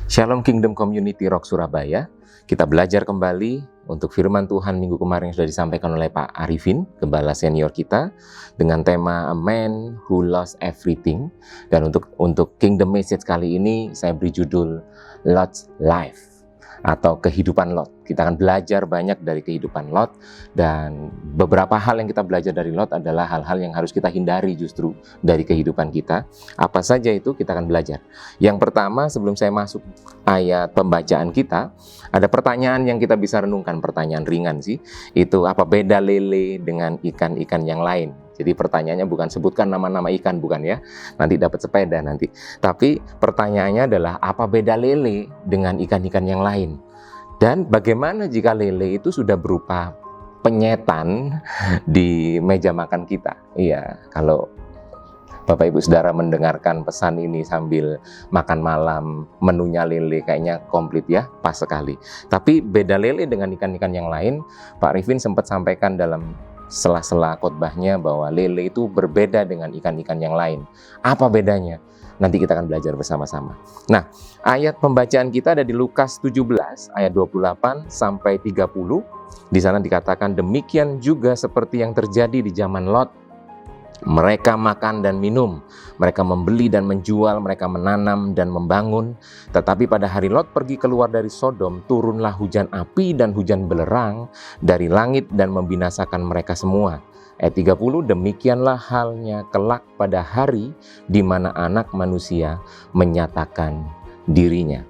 Shalom Kingdom Community Rock Surabaya. Kita belajar kembali untuk firman Tuhan minggu kemarin yang sudah disampaikan oleh Pak Arifin, gembala senior kita, dengan tema A Man Who Lost Everything. Dan untuk Kingdom Message kali ini saya beri judul Lot's Life atau kehidupan Lot. Kita akan belajar banyak dari kehidupan Lot, dan beberapa hal yang kita belajar dari Lot adalah hal-hal yang harus kita hindari justru dari kehidupan kita. Apa saja itu kita akan belajar. Yang pertama, sebelum saya masuk ayat pembacaan kita, ada pertanyaan yang kita bisa renungkan, pertanyaan ringan sih. Itu apa beda lele dengan ikan-ikan yang lain? Jadi pertanyaannya bukan sebutkan nama-nama ikan, bukan ya. Nanti dapat sepeda nanti. Tapi pertanyaannya adalah apa beda lele dengan ikan-ikan yang lain? Dan bagaimana jika lele itu sudah berupa penyetan di meja makan kita? Iya, kalau Bapak Ibu Saudara mendengarkan pesan ini sambil makan malam, menunya lele kayaknya komplit ya, pas sekali. Tapi beda lele dengan ikan-ikan yang lain, Pak Arifin sempat sampaikan dalam sela-sela khotbahnya bahwa lele itu berbeda dengan ikan-ikan yang lain. Apa bedanya? Nanti kita akan belajar bersama-sama. Nah, ayat pembacaan kita ada di Lukas 17 ayat 28 sampai 30. Di sana dikatakan, demikian juga seperti yang terjadi di zaman Lot. Mereka makan dan minum, mereka membeli dan menjual, mereka menanam dan membangun. Tetapi pada hari Lot pergi keluar dari Sodom, turunlah hujan api dan hujan belerang dari langit dan membinasakan mereka semua. Ayat 30, demikianlah halnya kelak pada hari di mana anak manusia menyatakan dirinya.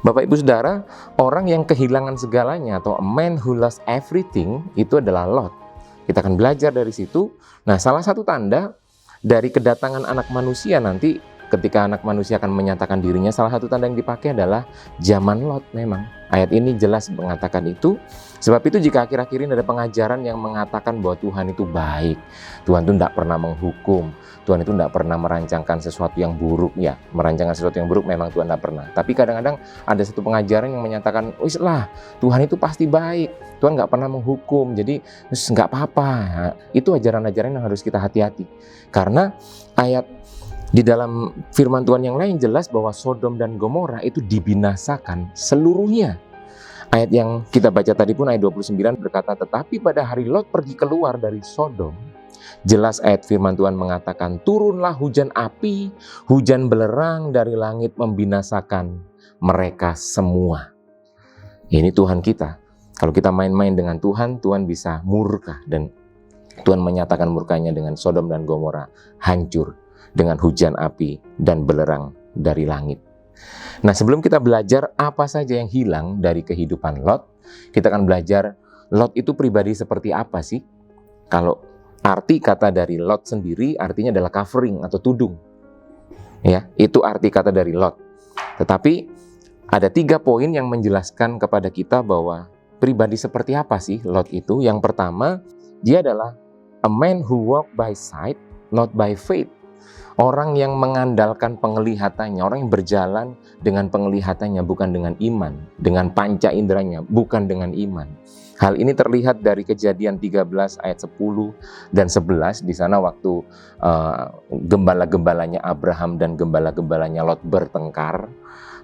Bapak Ibu Saudara, orang yang kehilangan segalanya atau a man who lost everything itu adalah Lot. Kita akan belajar dari situ. Nah, salah satu tanda dari kedatangan anak manusia nanti ketika anak manusia akan menyatakan dirinya, salah satu tanda yang dipakai adalah zaman Lot memang. Ayat ini jelas mengatakan itu. Sebab itu jika akhir-akhir ini ada pengajaran yang mengatakan bahwa Tuhan itu baik, Tuhan itu tidak pernah menghukum, Tuhan itu tidak pernah merancangkan sesuatu yang buruk, ya merancangkan sesuatu yang buruk memang Tuhan tidak pernah. Tapi kadang-kadang ada satu pengajaran yang menyatakan, wis lah Tuhan itu pasti baik, Tuhan nggak pernah menghukum, jadi nggak apa-apa. Nah, itu ajaran-ajaran yang harus kita hati-hati. Karena ayat di dalam firman Tuhan yang lain jelas bahwa Sodom dan Gomora itu dibinasakan seluruhnya. Ayat yang kita baca tadi pun ayat 29 berkata, tetapi pada hari Lot pergi keluar dari Sodom, jelas ayat firman Tuhan mengatakan, turunlah hujan api, hujan belerang dari langit membinasakan mereka semua. Ini Tuhan kita. Kalau kita main-main dengan Tuhan, Tuhan bisa murka, dan Tuhan menyatakan murkanya dengan Sodom dan Gomora hancur dengan hujan api dan belerang dari langit. Nah, sebelum kita belajar apa saja yang hilang dari kehidupan Lot, kita akan belajar Lot itu pribadi seperti apa sih? Kalau arti kata dari Lot sendiri artinya adalah covering atau tudung. Ya, itu arti kata dari Lot. Tetapi ada 3 poin yang menjelaskan kepada kita bahwa pribadi seperti apa sih Lot itu. Yang pertama, dia adalah a man who walk by sight, not by faith. Orang yang mengandalkan penglihatannya, orang yang berjalan dengan penglihatannya, bukan dengan iman, dengan panca inderanya, bukan dengan iman. Hal ini terlihat dari Kejadian 13 ayat 10 dan 11. Di sana waktu gembala-gembalanya Abraham dan gembala-gembalanya Lot bertengkar,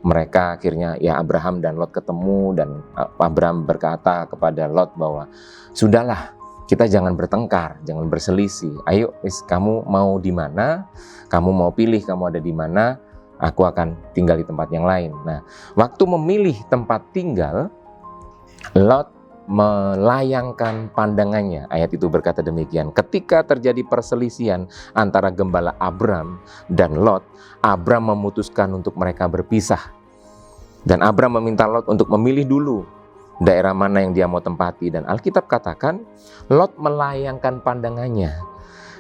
mereka akhirnya Abraham dan Lot ketemu, dan Abraham berkata kepada Lot bahwa sudahlah, kita jangan bertengkar, jangan berselisih. Ayo, kamu mau di mana? Kamu mau pilih kamu ada di mana? Aku akan tinggal di tempat yang lain. Nah, waktu memilih tempat tinggal, Lot melayangkan pandangannya. Ayat itu berkata demikian. Ketika terjadi perselisihan antara gembala Abram dan Lot, Abram memutuskan untuk mereka berpisah. Dan Abram meminta Lot untuk memilih dulu daerah mana yang dia mau tempati. Dan Alkitab katakan Lot melayangkan pandangannya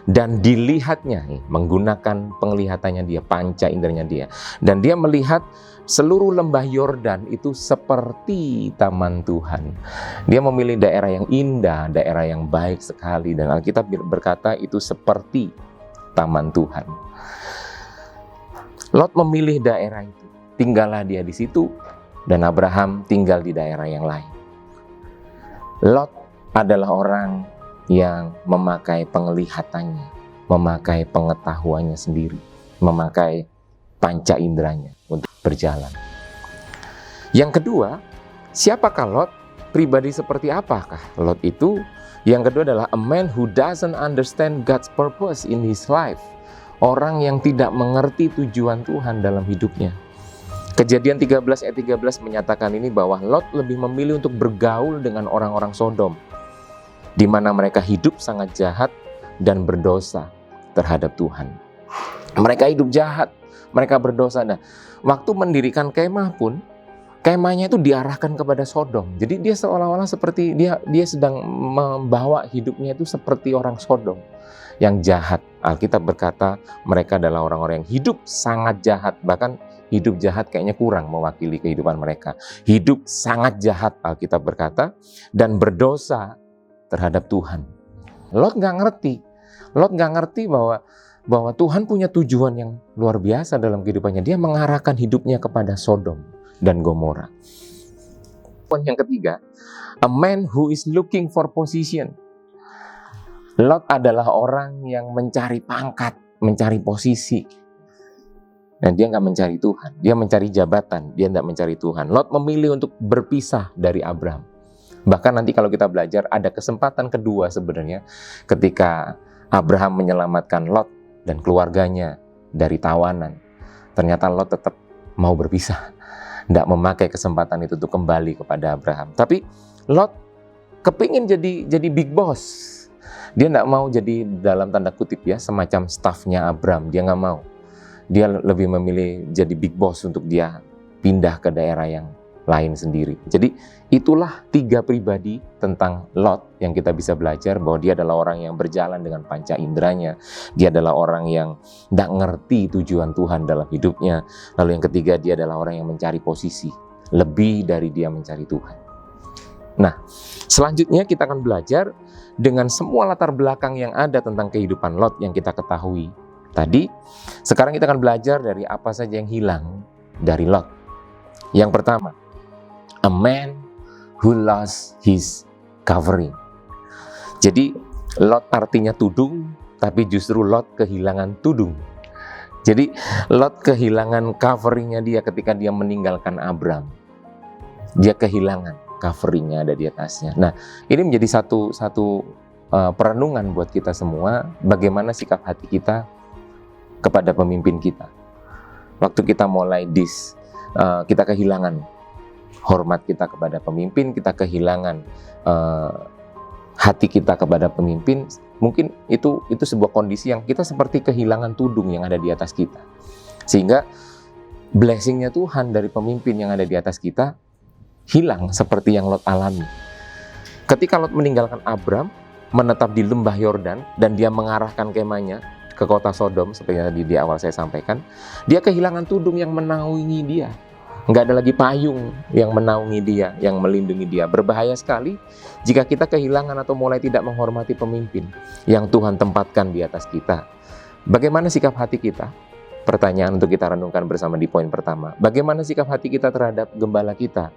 dan dilihatnya, menggunakan penglihatannya dia, panca inderanya dia, dan dia melihat seluruh lembah Yordan itu seperti taman Tuhan. Dia memilih daerah yang indah, daerah yang baik sekali, dan Alkitab berkata itu seperti taman Tuhan. Lot memilih daerah itu, tinggallah dia di situ, dan Abraham tinggal di daerah yang lain. Lot adalah orang yang memakai penglihatannya, memakai pengetahuannya sendiri, memakai panca inderanya untuk berjalan. Yang kedua, siapakah Lot? Pribadi seperti apakah Lot itu? Yang kedua adalah a man who doesn't understand God's purpose in his life. Orang yang tidak mengerti tujuan Tuhan dalam hidupnya. Kejadian 13 ayat 13 menyatakan ini bahwa Lot lebih memilih untuk bergaul dengan orang-orang Sodom, di mana mereka hidup sangat jahat dan berdosa terhadap Tuhan. Mereka hidup jahat, mereka berdosa. Nah, waktu mendirikan kemah pun, kemahnya itu diarahkan kepada Sodom. Jadi dia seolah-olah seperti dia sedang membawa hidupnya itu seperti orang Sodom yang jahat. Alkitab berkata mereka adalah orang-orang yang hidup sangat jahat. Bahkan hidup jahat kayaknya kurang mewakili kehidupan mereka. Hidup sangat jahat, Alkitab berkata, dan berdosa terhadap Tuhan. Lot nggak ngerti bahwa Tuhan punya tujuan yang luar biasa dalam kehidupannya. Dia mengarahkan hidupnya kepada Sodom dan Gomora. Poin yang ketiga, a man who is looking for position. Lot adalah orang yang mencari pangkat, mencari posisi. Dan dia nggak mencari Tuhan, dia mencari jabatan, dia nggak mencari Tuhan. Lot memilih untuk berpisah dari Abram. Bahkan nanti kalau kita belajar, ada kesempatan kedua sebenarnya ketika Abraham menyelamatkan Lot dan keluarganya dari tawanan. Ternyata Lot tetap mau berpisah, tidak memakai kesempatan itu untuk kembali kepada Abraham. Tapi Lot kepingin jadi big boss. Dia tidak mau jadi dalam tanda kutip ya semacam staffnya Abraham. Dia nggak mau. Dia lebih memilih jadi big boss untuk dia pindah ke daerah yang lain sendiri. Jadi itulah 3 pribadi tentang Lot yang kita bisa belajar, bahwa dia adalah orang yang berjalan dengan panca inderanya. Dia adalah orang yang tidak ngerti tujuan Tuhan dalam hidupnya. Lalu yang ketiga, dia adalah orang yang mencari posisi lebih dari dia mencari Tuhan. Nah, selanjutnya kita akan belajar dengan semua latar belakang yang ada tentang kehidupan Lot yang kita ketahui tadi. Sekarang kita akan belajar dari apa saja yang hilang dari Lot. Yang pertama, a man who lost his covering. Jadi Lot artinya tudung, tapi justru Lot kehilangan tudung. Jadi Lot kehilangan coveringnya dia ketika dia meninggalkan Abram. Dia kehilangan coveringnya ada di atasnya. Nah, ini menjadi satu perenungan buat kita semua, bagaimana sikap hati kita kepada pemimpin kita. Waktu kita mulai kita kehilangan hormat kita kepada pemimpin, kita kehilangan hati kita kepada pemimpin. Mungkin itu sebuah kondisi yang kita seperti kehilangan tudung yang ada di atas kita. Sehingga blessingnya Tuhan dari pemimpin yang ada di atas kita hilang seperti yang Lot alami. Ketika Lot meninggalkan Abram, menetap di lembah Yordan, dan dia mengarahkan kemahnya ke kota Sodom, seperti yang tadi di awal saya sampaikan, dia kehilangan tudung yang menaungi dia. Nggak ada lagi payung yang menaungi dia, yang melindungi dia. Berbahaya sekali jika kita kehilangan atau mulai tidak menghormati pemimpin yang Tuhan tempatkan di atas kita. Bagaimana sikap hati kita? Pertanyaan untuk kita renungkan bersama di poin pertama. Bagaimana sikap hati kita terhadap gembala kita?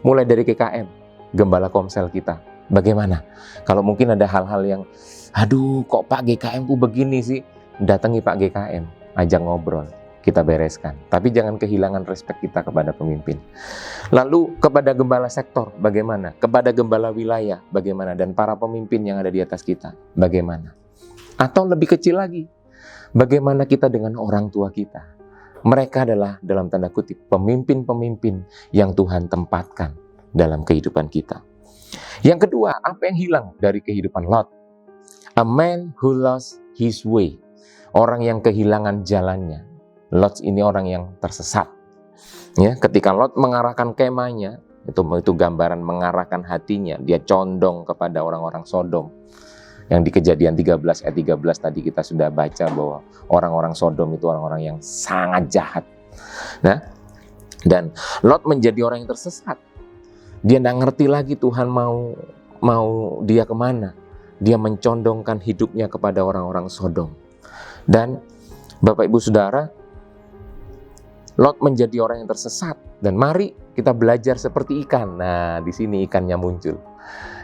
Mulai dari GKM, gembala komsel kita. Bagaimana? Kalau mungkin ada hal-hal yang, aduh kok Pak GKM ku begini sih? Datangi Pak GKM, ajak ngobrol, kita bereskan. Tapi jangan kehilangan respek kita kepada pemimpin. Lalu kepada gembala sektor, bagaimana? Kepada gembala wilayah, bagaimana? Dan para pemimpin yang ada di atas kita, bagaimana? Atau lebih kecil lagi, bagaimana kita dengan orang tua kita? Mereka adalah dalam tanda kutip pemimpin-pemimpin yang Tuhan tempatkan dalam kehidupan kita. Yang kedua, apa yang hilang dari kehidupan Lot? A man who lost his way. Orang yang kehilangan jalannya. Lot ini orang yang tersesat. Ya, ketika Lot mengarahkan kemahnya, itu gambaran mengarahkan hatinya, dia condong kepada orang-orang Sodom. Yang di Kejadian 13 ayat 13 tadi kita sudah baca bahwa orang-orang Sodom itu orang-orang yang sangat jahat. Nah, dan Lot menjadi orang yang tersesat. Dia tidak ngerti lagi Tuhan mau dia kemana. Dia mencondongkan hidupnya kepada orang-orang Sodom. Dan Bapak Ibu Saudara, Lot menjadi orang yang tersesat. Dan mari kita belajar seperti ikan. Nah, di sini ikannya muncul.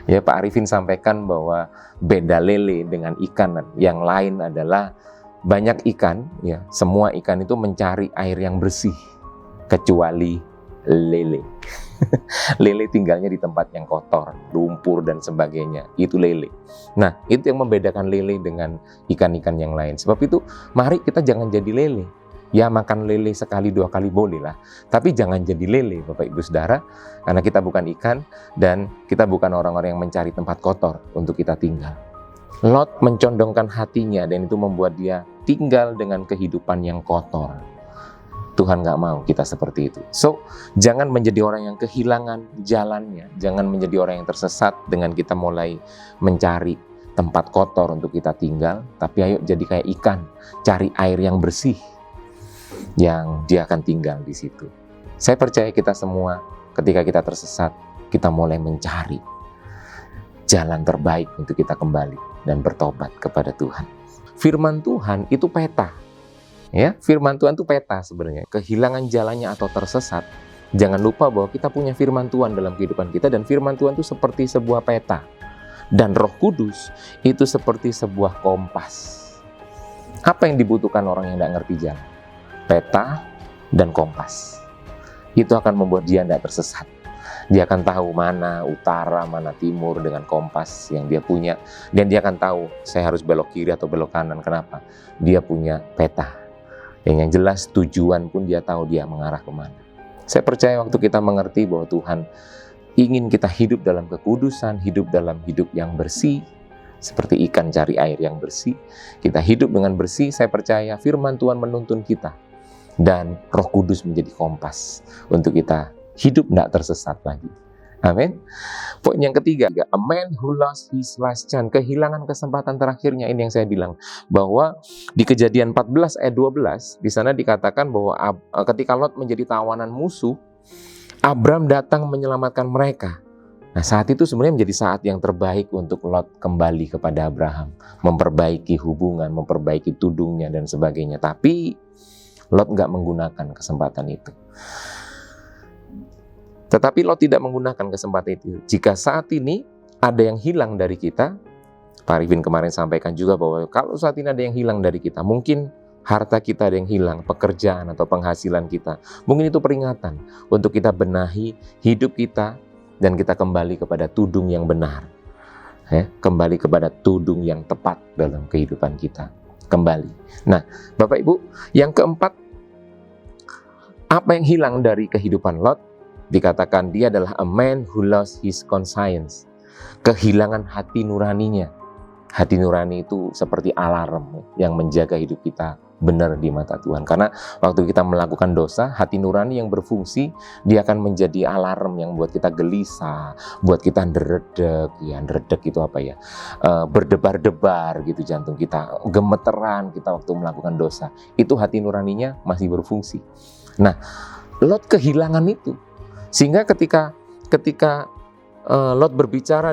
Ya, Pak Arifin sampaikan bahwa beda lele dengan ikan yang lain adalah banyak ikan, ya, semua ikan itu mencari air yang bersih kecuali lele. Lele tinggalnya di tempat yang kotor, lumpur dan sebagainya. Itu lele. Nah, itu yang membedakan lele dengan ikan-ikan yang lain. Sebab itu, mari kita jangan jadi lele. Ya, makan lele sekali 2 kali boleh lah. Tapi jangan jadi lele, Bapak Ibu Saudara. Karena kita bukan ikan dan kita bukan orang-orang yang mencari tempat kotor untuk kita tinggal. Lot mencondongkan hatinya dan itu membuat dia tinggal dengan kehidupan yang kotor. Tuhan gak mau kita seperti itu. So, jangan menjadi orang yang kehilangan jalannya. Jangan menjadi orang yang tersesat dengan kita mulai mencari tempat kotor untuk kita tinggal. Tapi ayo jadi kayak ikan, cari air yang bersih, yang dia akan tinggal di situ. Saya percaya kita semua ketika kita tersesat, kita mulai mencari jalan terbaik untuk kita kembali dan bertobat kepada Tuhan. Firman Tuhan itu peta. Ya, firman Tuhan itu peta sebenarnya. Kehilangan jalannya atau tersesat, jangan lupa bahwa kita punya firman Tuhan dalam kehidupan kita dan firman Tuhan itu seperti sebuah peta. Dan Roh Kudus itu seperti sebuah kompas. Apa yang dibutuhkan orang yang tidak ngerti jalan? Peta dan kompas. Itu akan membuat dia tidak tersesat. Dia akan tahu mana utara, mana timur dengan kompas yang dia punya. Dan dia akan tahu saya harus belok kiri atau belok kanan. Kenapa? Dia punya peta. Yang jelas tujuan pun dia tahu dia mengarah kemana. Saya percaya waktu kita mengerti bahwa Tuhan ingin kita hidup dalam kekudusan, hidup dalam hidup yang bersih, seperti ikan cari air yang bersih. Kita hidup dengan bersih, saya percaya firman Tuhan menuntun kita. Dan Roh Kudus menjadi kompas untuk kita hidup tidak tersesat lagi. Amin. Poin yang ketiga, a man who lost his last chance, kehilangan kesempatan terakhirnya. Ini yang saya bilang, bahwa di Kejadian 14 ayat 12, di sana dikatakan bahwa ketika Lot menjadi tawanan musuh, Abram datang menyelamatkan mereka. Nah, saat itu sebenarnya menjadi saat yang terbaik untuk Lot kembali kepada Abraham, memperbaiki hubungan, memperbaiki tudungnya dan sebagainya. Tapi Lot nggak menggunakan kesempatan itu. Tetapi Lot tidak menggunakan kesempatan itu. Jika saat ini ada yang hilang dari kita, Pak Arifin kemarin sampaikan juga bahwa kalau saat ini ada yang hilang dari kita, mungkin harta kita ada yang hilang, pekerjaan atau penghasilan kita. Mungkin itu peringatan untuk kita benahi hidup kita dan kita kembali kepada tudung yang benar. Kembali kepada tudung yang tepat dalam kehidupan kita. Kembali. Nah, Bapak Ibu, yang keempat, apa yang hilang dari kehidupan Lot? Dikatakan dia adalah a man who lost his conscience. Kehilangan hati nuraninya. Hati nurani itu seperti alarm yang menjaga hidup kita benar di mata Tuhan. Karena waktu kita melakukan dosa, hati nurani yang berfungsi, dia akan menjadi alarm yang buat kita gelisah, buat kita nderedek. Ya, nderedek itu apa ya? Berdebar-debar gitu jantung kita, gemeteran kita waktu melakukan dosa. Itu hati nuraninya masih berfungsi. Nah, Lot kehilangan itu. Sehingga ketika Lot berbicara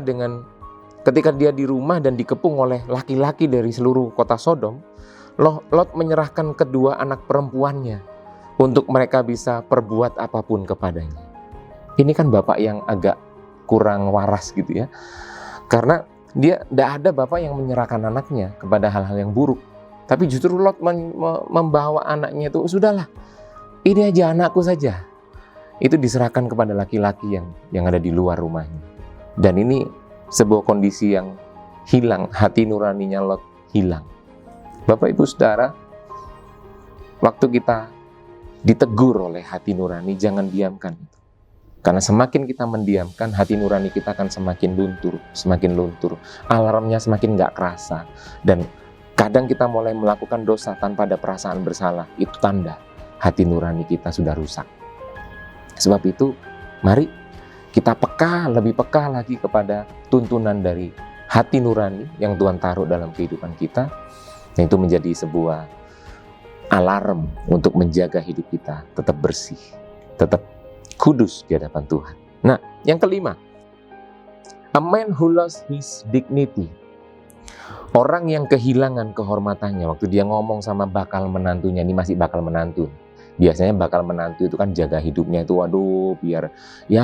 ketika dia di rumah dan dikepung oleh laki-laki dari seluruh kota Sodom, Lot menyerahkan kedua anak perempuannya untuk mereka bisa perbuat apapun kepadanya. Ini kan bapak yang agak kurang waras gitu ya. Karena dia tidak ada bapak yang menyerahkan anaknya kepada hal-hal yang buruk. Tapi justru Lot membawa anaknya itu, sudahlah, ini aja anakku saja. Itu diserahkan kepada laki-laki yang ada di luar rumahnya. Dan ini sebuah kondisi yang hilang, hati nuraninya Lot hilang. Bapak Ibu Saudara, waktu kita ditegur oleh hati nurani, jangan diamkan itu. Karena semakin kita mendiamkan, hati nurani kita akan semakin luntur. Alarmnya semakin gak kerasa. Dan kadang kita mulai melakukan dosa tanpa ada perasaan bersalah. Itu tanda hati nurani kita sudah rusak. Sebab itu, mari kita lebih peka lagi kepada tuntunan dari hati nurani yang Tuhan taruh dalam kehidupan kita. Dan itu menjadi sebuah alarm untuk menjaga hidup kita tetap bersih, tetap kudus di hadapan Tuhan. Nah, yang kelima, a man who lost his dignity. Orang yang kehilangan kehormatannya waktu dia ngomong sama bakal menantunya, ini masih bakal menantu. Biasanya bakal menantu itu kan jaga hidupnya itu, waduh, biar ya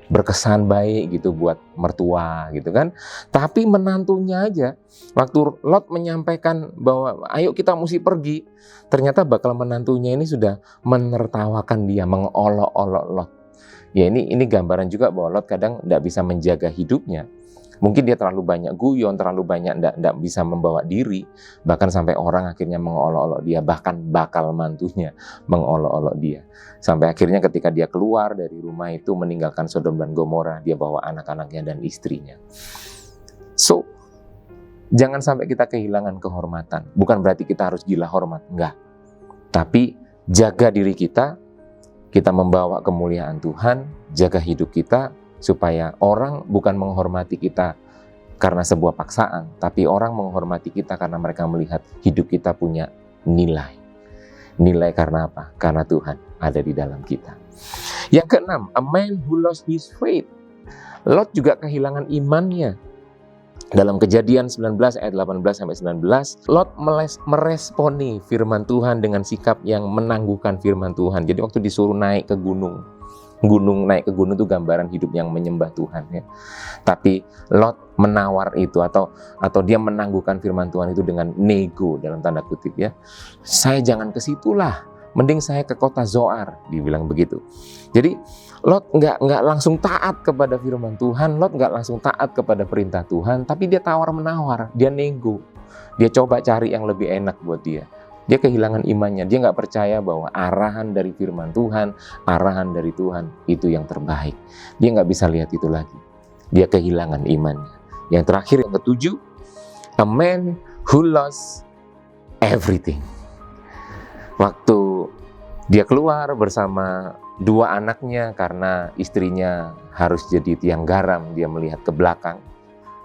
berkesan baik gitu buat mertua gitu kan. Tapi menantunya aja, waktu Lot menyampaikan bahwa ayo kita mesti pergi, ternyata bakal menantunya ini sudah menertawakan dia, mengolok-olok Lot. Ya ini gambaran juga bahwa Lot kadang tidak bisa menjaga hidupnya. Mungkin dia terlalu banyak guyon, terlalu banyak tidak bisa membawa diri, bahkan sampai orang akhirnya mengolok-olok dia, bahkan bakal mantunya mengolok-olok dia. Sampai akhirnya ketika dia keluar dari rumah itu meninggalkan Sodom dan Gomora, dia bawa anak-anaknya dan istrinya. So, jangan sampai kita kehilangan kehormatan. Bukan berarti kita harus gila hormat, enggak. Tapi jaga diri kita membawa kemuliaan Tuhan, jaga hidup kita, supaya orang bukan menghormati kita karena sebuah paksaan, tapi orang menghormati kita karena mereka melihat hidup kita punya nilai. Nilai karena apa? Karena Tuhan ada di dalam kita. Yang keenam, a man who lost his faith. Lot juga kehilangan imannya. Dalam Kejadian 19 ayat 18-19, Lot meresponi firman Tuhan dengan sikap yang menangguhkan firman Tuhan. Jadi waktu disuruh naik ke gunung naik ke gunung itu gambaran hidup yang menyembah Tuhan ya. Tapi Lot menawar itu atau dia menangguhkan firman Tuhan itu dengan nego dalam tanda kutip ya. Saya jangan ke situlah, mending saya ke kota Zoar, dibilang begitu. Jadi Lot nggak langsung taat kepada firman Tuhan, Lot nggak langsung taat kepada perintah Tuhan, tapi dia tawar menawar, dia nego, dia coba cari yang lebih enak buat dia. Dia kehilangan imannya, dia nggak percaya bahwa arahan dari firman Tuhan, arahan dari Tuhan itu yang terbaik. Dia nggak bisa lihat itu lagi. Dia kehilangan imannya. Yang terakhir, yang ketujuh, a man who lost everything. Waktu dia keluar bersama dua anaknya karena istrinya harus jadi tiang garam, dia melihat ke belakang,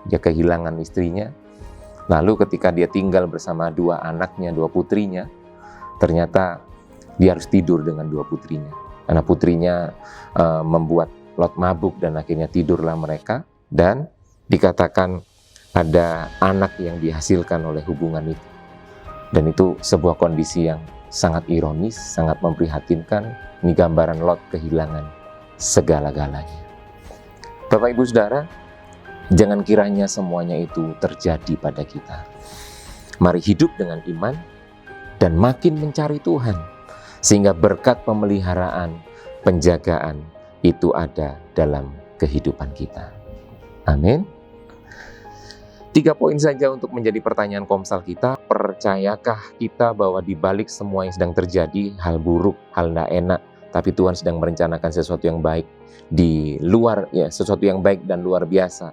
dia kehilangan istrinya. Lalu ketika dia tinggal bersama dua anaknya, dua putrinya, ternyata dia harus tidur dengan dua putrinya. Karena putrinya membuat Lot mabuk dan akhirnya tidurlah mereka. Dan dikatakan ada anak yang dihasilkan oleh hubungan itu. Dan itu sebuah kondisi yang sangat ironis, sangat memprihatinkan. Ini gambaran Lot kehilangan segala-galanya. Bapak Ibu Saudara, jangan kiranya semuanya itu terjadi pada kita. Mari hidup dengan iman dan makin mencari Tuhan, sehingga berkat pemeliharaan, penjagaan itu ada dalam kehidupan kita. Amin. 3 poin saja untuk menjadi pertanyaan komsel kita. Percayakah kita bahwa di balik semua yang sedang terjadi, hal buruk, hal tidak enak, tapi Tuhan sedang merencanakan sesuatu yang baik di luar, sesuatu yang baik dan luar biasa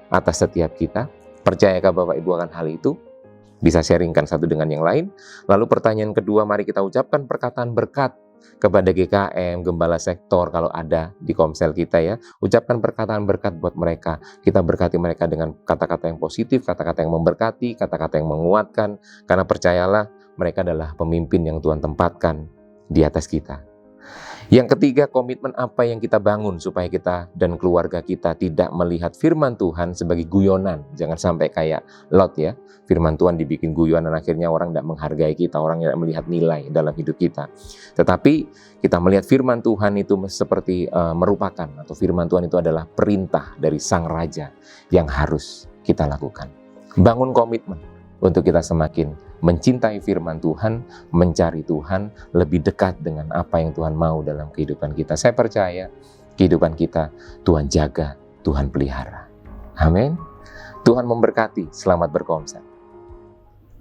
atas setiap kita? Percayakah Bapak Ibu akan hal itu? Bisa sharingkan satu dengan yang lain. Lalu pertanyaan kedua, mari kita ucapkan perkataan berkat kepada GKM, gembala sektor kalau ada di komsel kita ya. Ucapkan perkataan berkat buat mereka. Kita berkati mereka dengan kata-kata yang positif, kata-kata yang memberkati, kata-kata yang menguatkan. Karena percayalah, mereka adalah pemimpin yang Tuhan tempatkan di atas kita. Yang ketiga, komitmen apa yang kita bangun supaya kita dan keluarga kita tidak melihat firman Tuhan sebagai guyonan. Jangan sampai kayak Lot ya, firman Tuhan dibikin guyonan, akhirnya orang tidak menghargai kita, orang tidak melihat nilai dalam hidup kita. Tetapi kita melihat firman Tuhan itu seperti merupakan, atau firman Tuhan itu adalah perintah dari Sang Raja yang harus kita lakukan. Bangun komitmen untuk kita semakin mencintai firman Tuhan, mencari Tuhan, lebih dekat dengan apa yang Tuhan mau dalam kehidupan kita. Saya percaya kehidupan kita Tuhan jaga, Tuhan pelihara. Amin. Tuhan memberkati. Selamat berkomsel.